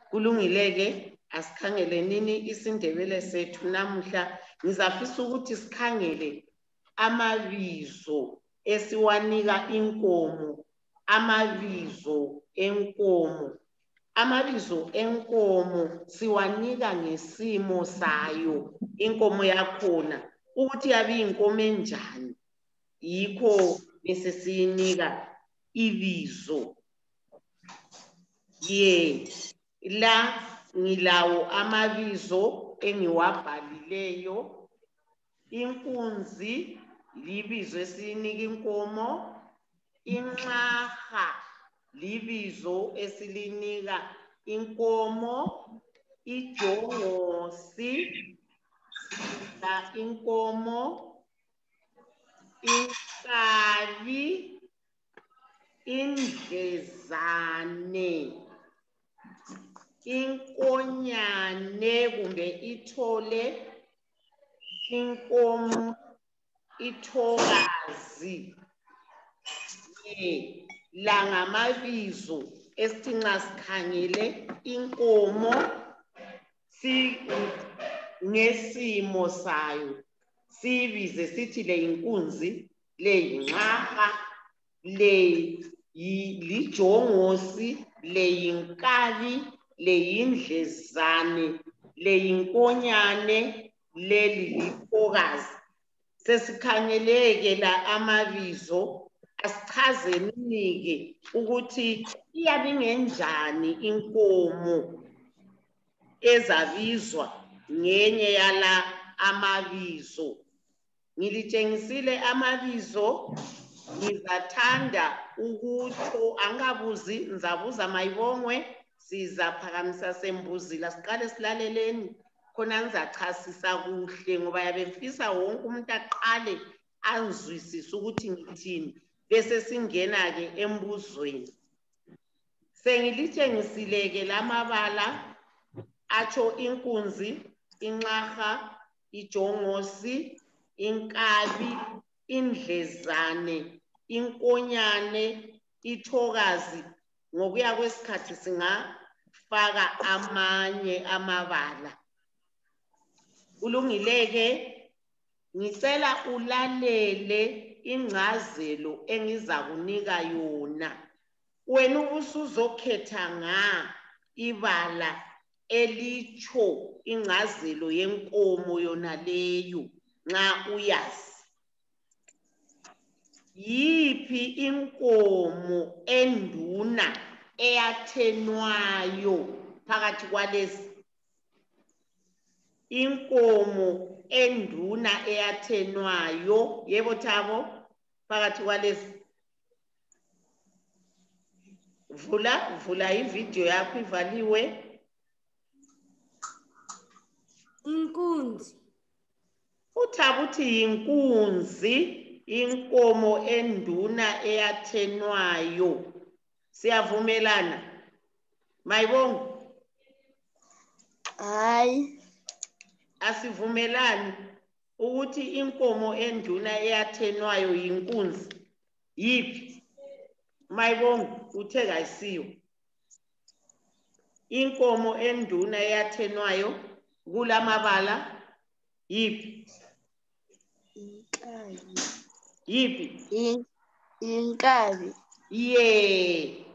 kulungile-ke asikhangele nini IsiNdebele sethu namuhla. Ngizafisa ukuthi sikhangele amabizo esiwanika inkomo, amabizo enkomo. Amabizo enkomo siwanika ngesimo sayo inkomo yakhona ukuthi yabe inkomo enjani, yikho bese siyinika ibizo. La ngilawo amabizo engiwabhalileyo. Inkunzi libizo esinika inkomo, inxaha libizo esilinika inkomo, ijongosi la inkomo, inkabi, indlezane, inkonyane kumbe ithole, inkomo, ithokazi. La ngamabizo esithi nxa sikhangele inkomo ngesimo sayo sibize sithi le inkunzi, le yinxaha, le lijongosi, le yinkabi, le yindlezane, le yinkonyane, leli lithokazi. Sesikhangeleke la amabizo asichazenike ukuthi iyabe ingenjani inkomo ezabizwa ngenye yala amabizo. Ngilitshengisile amabizo, ngizathanda ukuthi angabuzi, ngizabuza mayibongwe, sizaphakamisa sembuzila siqale silaleleni khona ngizacasisa kuhle ngoba yabe ngifisa wonke umuntu aqale azwisise ukuthi ngithini bese singena ke embuzweni. Sengilitshengisile ke lamabala atsho inkunzi, inxaha, ijongosi, inkabi, indlezane, inkonyane, ithokazi. Ngokuya kwesikhathi singafaka amanye amabala. Kulungile-ke, ngicela ulalele ingcazelo engizakunika yona. Wena ubusuzokhetha nga ibala elitsho ingcazelo yenkomo yona leyo nxa uyazi. Yiphi inkomo enduna eyathenwayo phakathi kwalezi? Inkomo enduna eyathenwayo, yebo Thabo, phakathi kwalezi. Vula ivideo yakho ivaliwe. Inkunzi. UThabo uthi yinkunzi, inkomo enduna eyathenwayo. Siyavumelana? Mayibongo? Hayi. Asivumelani ukuthi inkomo enduna eyathenwayo yinkunzi. Yiphi? Mayibongo uthe kayisiyo. Inkomo enduna eyathenwayo kulamabala yiphi? Inkabi. Yiphi? Inkabi.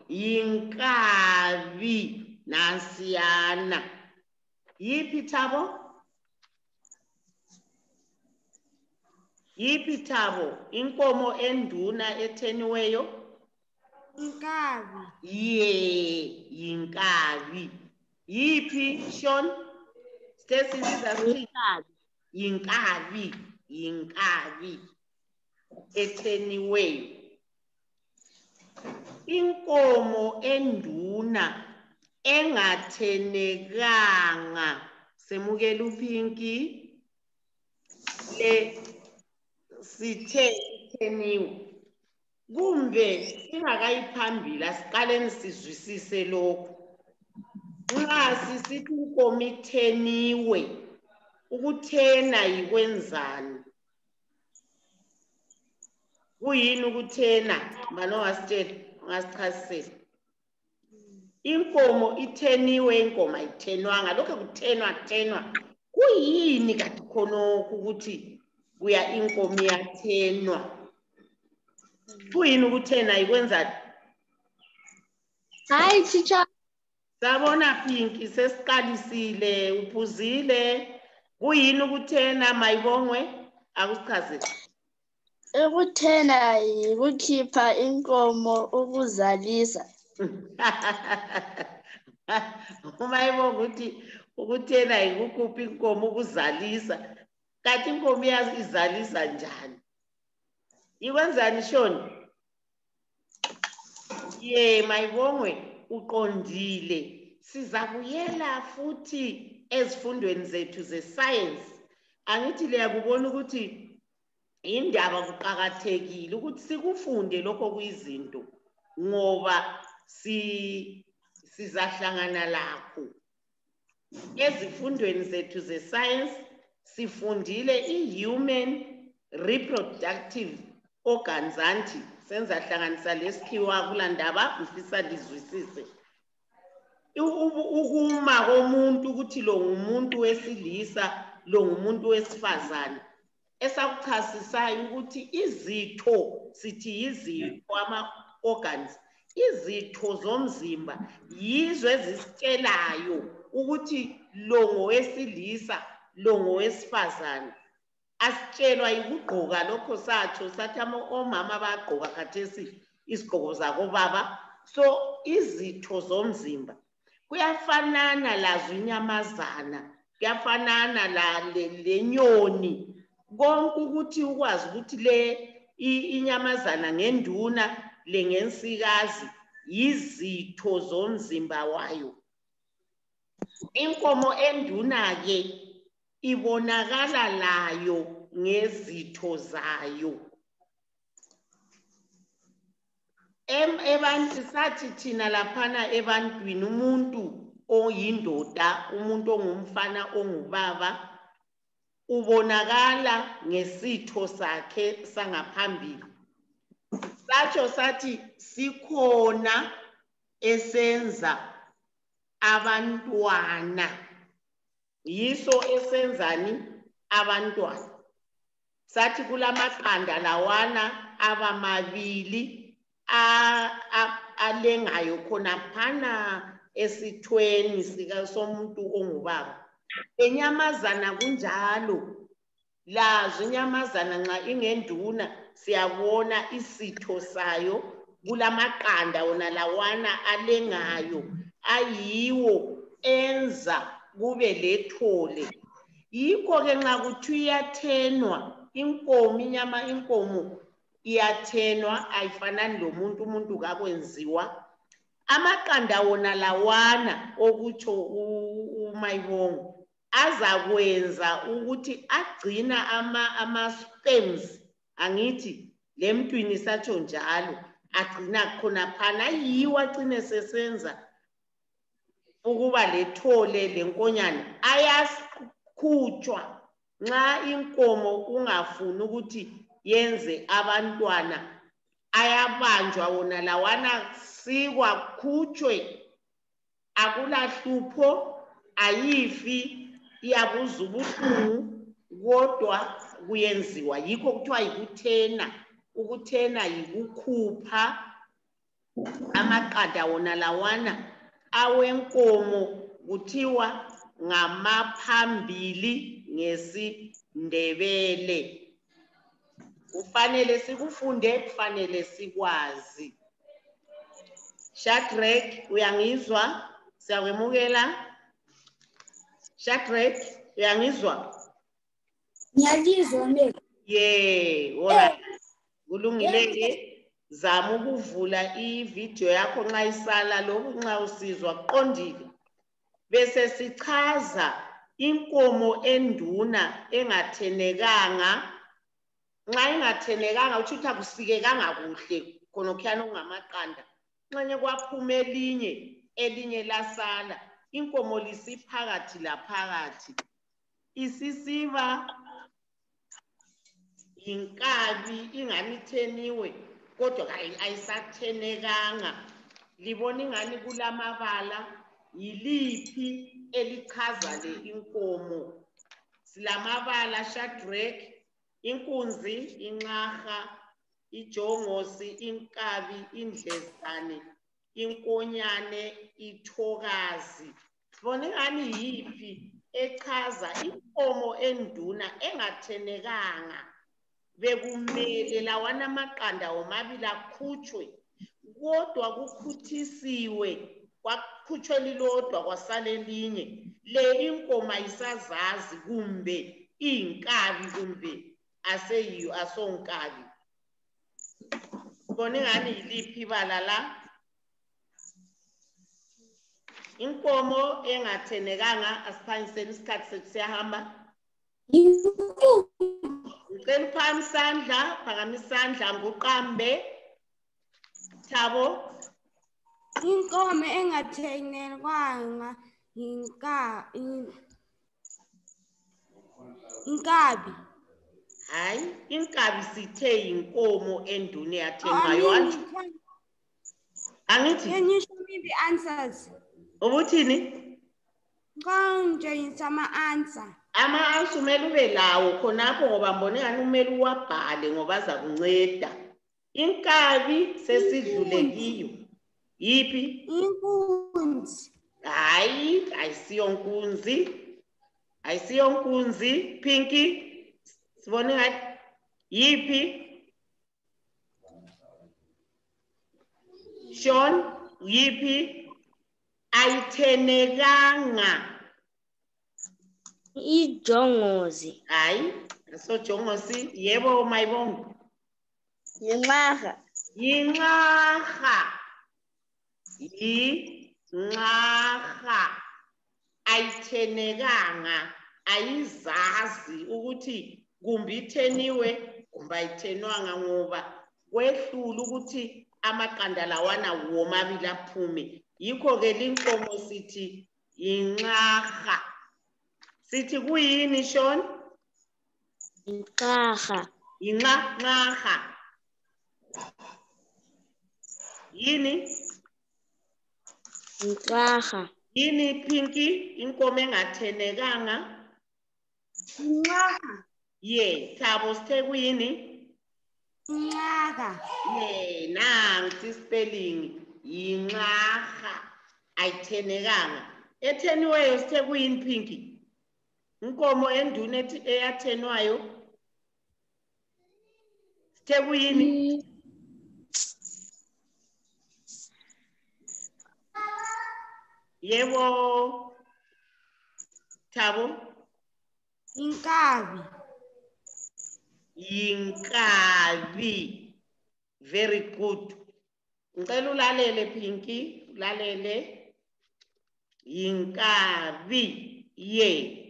Yinkabi nansiyana. Yiphi Thabo? Yiphi Thabo? Inkomo enduna etheniweyo? Inkabi. Yinkabi. Yiphi Sean? Stacy yinkabi. Yinkabi etheniweyo. Inkomo enduna engathenekanga, semukela uPinky, le sithe itheniwe. Kumbe singakayiphambili asiqaleni sizwisise lokho. Nxa sisithi inkomo itheniwe, ukuthena yikwenzani? Kuyini ukuthena? Manje ungasitshela, ungasichasisela. inkomo itheniwe inkomo ayithenwanga lokho kuthenwa kuyini kanti khonokho ukuthi kuya inkomo iyathenwa kuyini ukuthena ikwenza Hayi teacher. Sabona Pinki sesiqalisile uphuzile kuyini ukuthena mayibongwe akusichazele Ukuthena ukukhipha inkomo ukuzalisa. uma ibonga ukuthi ukuthena ikukhupha inkomo ukuzalisa kanti inkomo izalisa njani ikwenzani shoni mayibongwe uqondile sizabuyela futhi ezifundweni zethu ze-science angithi liyakubona ukuthi indaba kuqakathekile ukuthi sikufunde lokho kuyizinto ngoba sizahlangana lakho ezifundweni zethu ze-science sifundile i-human reproductive organs anti senza hlanganisa lesikhiwa kula ndaba mfisa lizwisise ukuma komuntu ukuthi lo ngumuntu wesilisa lo ngumuntu wesifazane esakuchasisayo ukuthi izitho sithi yizitho ama-organs izitho zomzimba yizo ezisitshelayo ukuthi lo ngowesilisa lo ngowesifazane asitshelwa yikugqoka lokho sathi omama bagqoka khathesi izigqoko zakobaba so izitho zomzimba kuyafanana lazo inyamazana kuyafanana lenyoni konke ukuthi ukwazi ukuthi inyamazana ngenduna lengensikazi yizitho zomzimba wayo inkomo enduna-ke ibonakala layo ngezitho zayo abantu sathi thina laphana ebantwini umuntu oyindoda umuntu ongumfana ongubaba ubonakala ngesitho sakhe sangaphambili satsho sathi sikhona esenza abantwana yiso esenzani abantwana sathi kulamaqanda lawana abamabili alengayo khona phana esithweni somuntu ongubaba enyamazana kunjalo lazo inyamazana nxa ingenduna siyabona isitho sayo kulamaqanda wona lawana alengayo ayiwo enza kube lethole yikho-ke nxa kuthiwa iyathenwa inkomo iyathenwa ayifanani lomuntu umuntu kakwenziwa amaqanda wona lawana okutsho umayibongo azakwenza ukuthi agcina ama-sperms angithi lemntwini satsho njalo agcina khona phana yiwo agcine sesenza ukuba lethole lenkonyane ayakhutshwa nxa inkomo ungafuni ukuthi yenze abantwana ayabanjwa wona lawana sikwakhutshwe akulahlupho ayifi iyabuza ubuhlungu kodwa kuyenziwa yikho kuthiwa yikuthena ukuthena yikukhupha amaqanda wona lawana awenkomo kuthiwa ngamaphambili ngesiNdebele kufanele sikufunde kufanele sikwazi Shadrach uyangizwa siyakwemukela Shadrach uyangizwa Ngiyalizwa mbe alright kulungile zama ukuvula ivideo yakho nxa isala lokhu nxa usizwa qondile bese sichaza inkomo enduna engathenekanga nxa ingathenekanga uthi akusikekanga kuhle khonokhuyana okungamaqanda nxenye kwaphuma elinye lasala inkomo lisiphakathi laphakathi isisiba inkabi ingani itheniwe kodwa ayisathenekanga libona ingani kulamabala yiliphi elichaza le inkomo. Silamabala Shadrach, inkunzi, inxarha, ijongosi, inkabi, indlezane, inkonyane, ithokazi. Sibona ingani yiphi echaza inkomo enduna engathenekanga bekumele lawana amaqanda womabili akhutshwe, kodwa kukhuthisiwe kwakhutshwe lilodwa kwasala elinye. Le inkomo ayisazazi kumbe iyinkabi kumbe aseyiyo asonkabi. Sibona ingani yiliphi ibala la? Inkomo engathenekanga, asiphanyiseni isikhathi sethu siyahamba. Ngicela uphakame isandla, phakamisa isandla nguqambe. Thabo. Inkomo engathenekanga inkabi. Hayi, inkabi sithe inkomo enduna eyathenwayo. Angithi? Can you show me the answers? Ubuthini? Ngitshengisa ama-answer. Ama-answer umele ube lawo khonapho ngoba mbone ngani umele uwabhale ngoba aza kunceda. Inkabi sesidlule kiyo. Yiphi? Inkunzi. Hayi, ayisiyo nkunzi. Ayisiyo nkunzi. Pinky, sibone ngathi yiphi? Sean, yiphi? Ayithenekanga. Ijongozi. Hayi, asojongosi. Yebo mayibongo. Yinxarha. Yinxarha. Yinxarha. Ayithenekanga, ayizazi ukuthi kumbe itheniwe kumbe ayithenwanga ngoba kwehlula ukuthi amaqanda lawana womabili aphume. Yikho ke linkomo sithi yinxarha. Sithi kuyini Sean? Inxarha. Yinxarha. Yini? Inxarha. Yini Pinky? Inkomo engathenekanga. Inxarha. Ye, Thabo sithe kuyini? Inxarha. Ye, nansi spelling yinxarha. Ayithenekanga. Etheniweyo sithe kuyini Pinky? Inkomo enduna eyathenwayo sithe kuyini? Yebo Thabo. Inkabi. Yinkabi. Very good. Ngicela ulalele Pinky, ulalele. Yinkabi. Ye.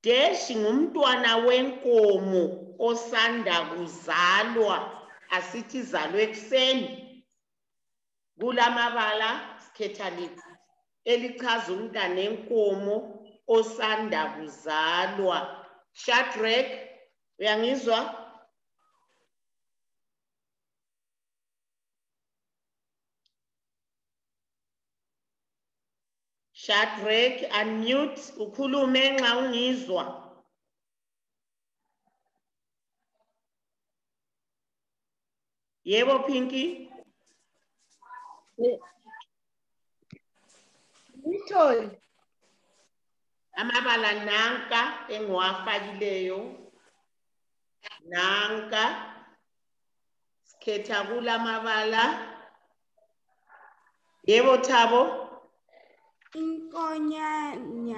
Dash ngumntwana wenkomo osanda kuzalwa, asithi izalwe ekuseni. Kulamabala sikhetha liphi elichaza umntwana wenkomo osanda kuzalwa. Shadrach, uyangizwa? Shadrach, unmute, ukhulume nxa ungizwa. Yebo Pinky? Ngitholi. Amabala nanka engiwafakileyo. Nanka. Sikhetha kulamabala. Yebo Thabo? Inkonyane.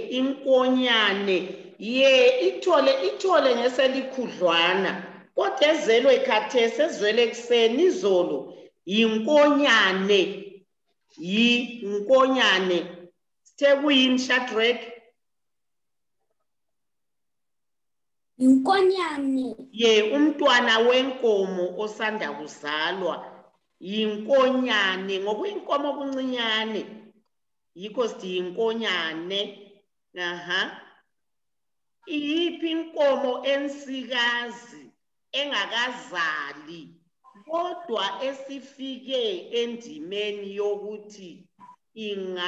Inkonyane. Ye, ithole ngeselikhudlwana. Kodwa ezelwe khathesi ezwele ekuseni izolo yinkonyane. Yinkonyane. Sithe kuyini Shadrach? Inkonyane. Ye, umntwana wenkomo osanda kuzalwa yinkonyane ngoba inkomo okuncinyane. Yikho sithi yinkonyane. Aha. Iyiphi inkomo ensikazi engakazali kodwa esifike endimeni yokuthi ingazala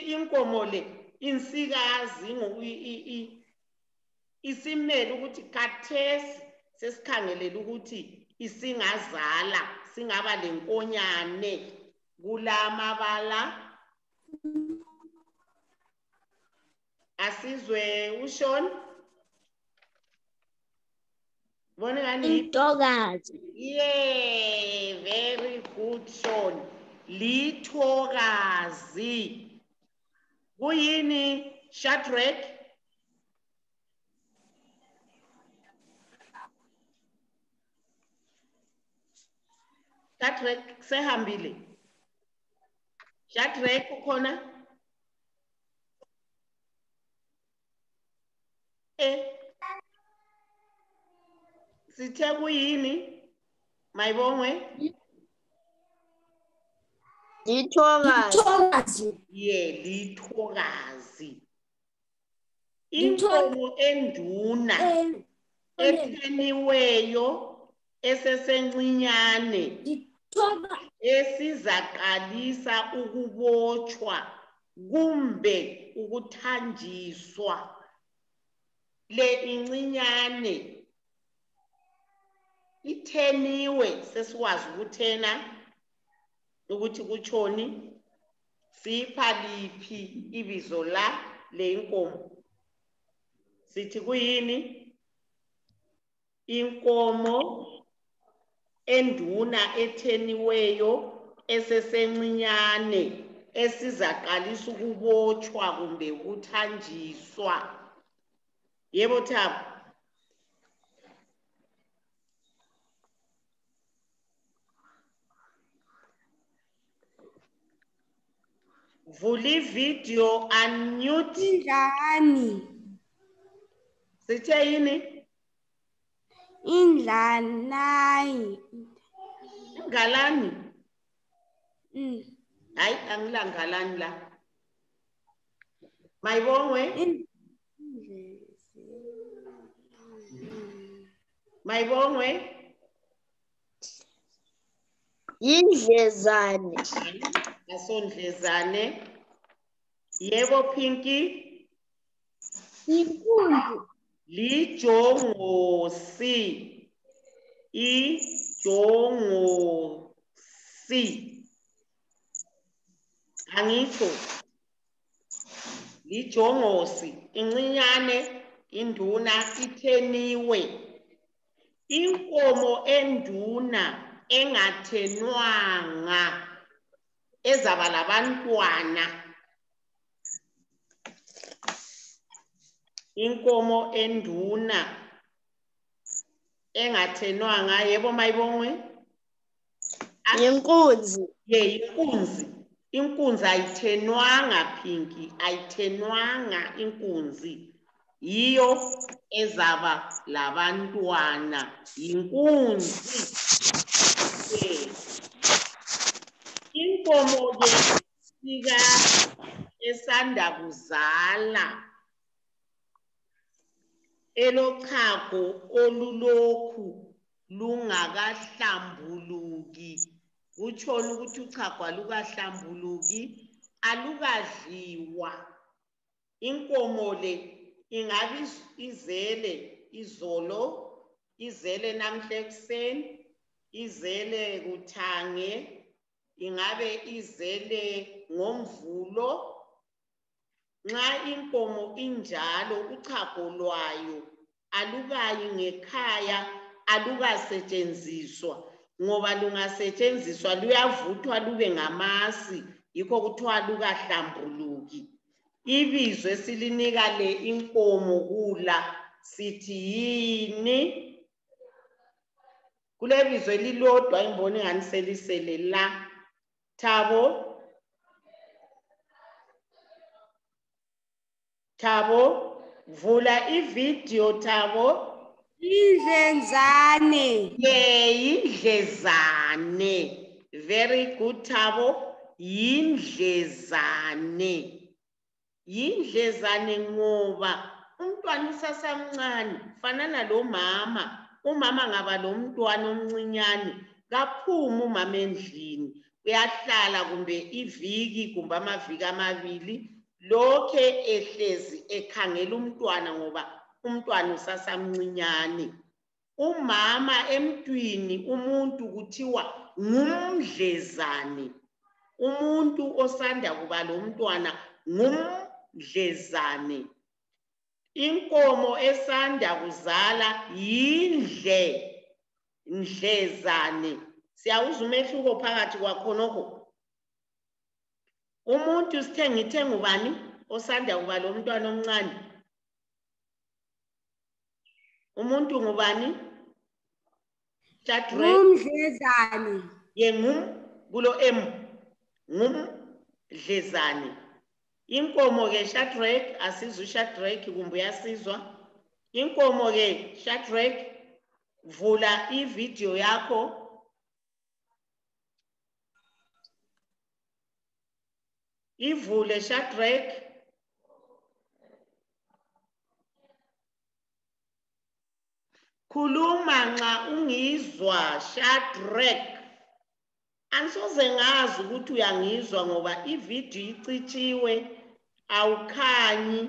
inkomo le insikazi isimele ukuthi khathesi sesikhangelela ukuthi isingazala singaba lenkonyane kulamabala. Asizwe uShon. Bone ngani? Intokazi. Yeah, very good Shon. Lithokazi. Kuyini Shadrach? Shadrach sehambile. Shadrach ukhona? Sithe kuyini? Mayibongwe? Lithokazi. Yeah, lithokazi. Inkomo enduna etheniweyo esesencinyane esizaqalisa ukubotshwa kumbe ukuthanjiswa. Le incinyane itheniwe, sesikwazi ukuthena ukuthi kutshoni. Sipha liphi ibizo la le inkomo? Sithi kuyini? Inkomo enduna etheniweyo esesencinyane esizaqalisa ukubotshwa kumbe ukuthanjiswa. Yebo Thabo? Vula ivideo, unmute. Indlani. Sithe yini? Indlanayi. Ngalani? Hayi, angila ngalani la. Mayibongwe? Mayibongwe? Indlezane. Asondlezane. Yebo Pinky? Inkunzi. Lijongosi. Ijongosi. Angitsho. Lijongosi. Incinyane, induna, itheniwe. Inkomo enduna engathenwanga ezaba labantwana. Inkomo enduna engathenwanga. Yebo Mayibongwe? Inkunzi. Inkunzi. Inkunzi ayithenwanga Pinky, ayithenwanga inkunzi. Yiyo ezaba labantwana. Inkunzi. Inkomo ke sika esanda kuzala elochago olulokhu lungakahlambuluki. Utshona ukuthi uchago alukahlambuluki, alukadliwa. Inkomo le ingabe izele izolo, izele namhla ekuseni, izele kuthange, ingabe izele ngomvulo. Nxa inkomo injalo uchago lwayo alukayi ngekhaya, alukasetshenziswa, ngoba lungasetshenziswa luyavuthwa lube ngamasi, yikho kuthiwa lukahlambuluki. Ibizo esilinika le inkomo kula sithi yini? Kulebizo elilodwa imboni ngani selisele la. Thabo? Thabo, vula ivideo Thabo. Indlezane. Yindlezane. Very good Thabo. Yindlezane. Yindlezane ngoba umntwana usasamncane fanana lo mama, umama ngaba lo mntwana omncinyane kaphuma umama endlini uyahlala kumbe iviki kumbe amaviki amabili lokhe ehlezi ekhangela umntwana ngoba umntwana usasamncinyane. Umama emntwini umuntu kuthiwa ngumdlezane. Umuntu osanda kuba lo mntwana ngumdlezane. Inkomo esanda kuzala yindlezane. Siyawuzwa umehluko phakathi kwakhonokho. Umuntu sithe ngubani osanda kuba lo mntwana omncane? Umuntu ngubani? Ngumdlezane. Kulo M. Ngumdlezane. Inkomo ke Shadrach asizwa Shadrach kumbe uyasizwa. Inkomo ke Shadrach vula ivideo yakho. Ivule Shadrach. Khuluma nxa ungizwa Shadrach. Angisoze ngazi ukuthi uyangizwa ngoba ivideo icitshiwe awukhanyi.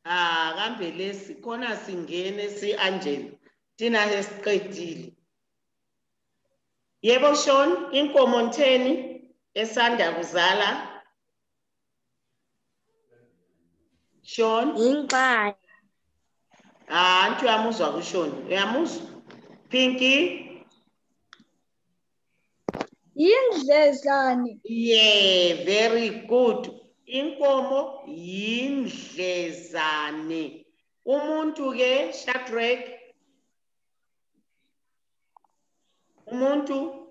Kambe lesi khona singene si-Angela thina sesiqedile. Yebo Sean, inkomo ntheni esanda kuzala? Sean? Inqayi. Anti uyamuzwa kuSean, uyamuzwa? Pinky? Yindlezane. Yeah, very good. Inkomo yindlezane. Umuntu ke Shadrach. Umuntu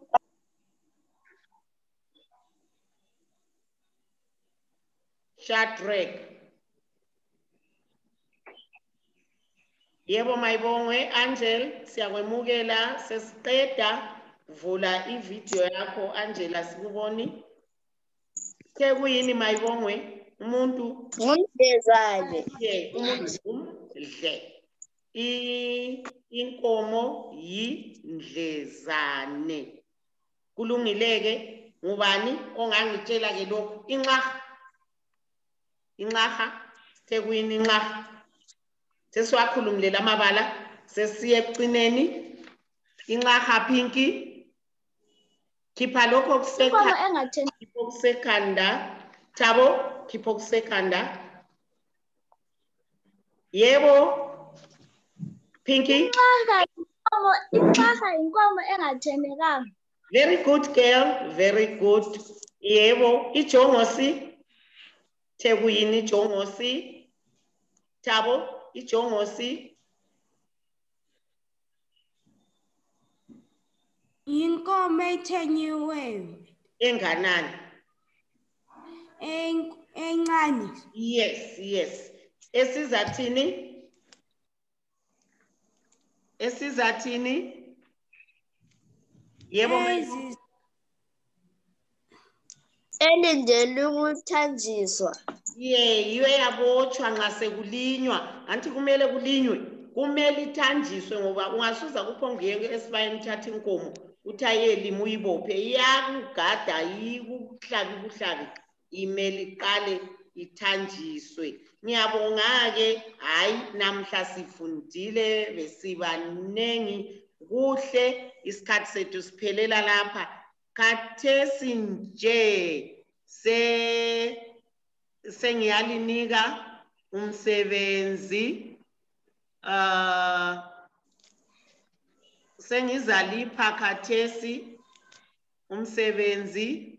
Shadrach. Yebo mayibongwe Angel, siyakwemukela sesiqeda. Vula ivideo yakho Angela sikuboni. Sekuyini mayibongwe? Umuntu Ngumdlezane. umuntu umdle. Inkomo yindlezane. Kulungileke ngubani ongangitshela ke lokho? Inqaha sekuyini inqaha? Sesiwakhulumlela amabala sesiye ekucineni. Inqaha Pinky. Khipha lokho okusekhanda. Thabo, khipha okusekhanda. Yebo Pinky. Inqaha inkomo engathemekanga. Very good girl, very good. Yebo, ijongosi. Sekuyini ijongosi? Thabo, ijongosi. Inkomo ethenyiweyo. Enganani? Encane. Yes. Esizathini? Yebo manje. Elindele ukuthanjiswa. Yiyo eyabotshwa nxa sekulinywa. Anti kumele kulinywe. Kumele ithanjiswe ngoba ungasuza kuphongeke esibayeni thatha inkomo uthi ayelima uyibophe iyakugada ikuhlabi imele iqale ithanjiswe. Ngiyabonga-ke hayi namhla sifundile besibanengi kuhle isikhathi sethu siphelela lapha. Khathesi nje sengiyalinika umsebenzi sengizalipha khathesi umsebenzi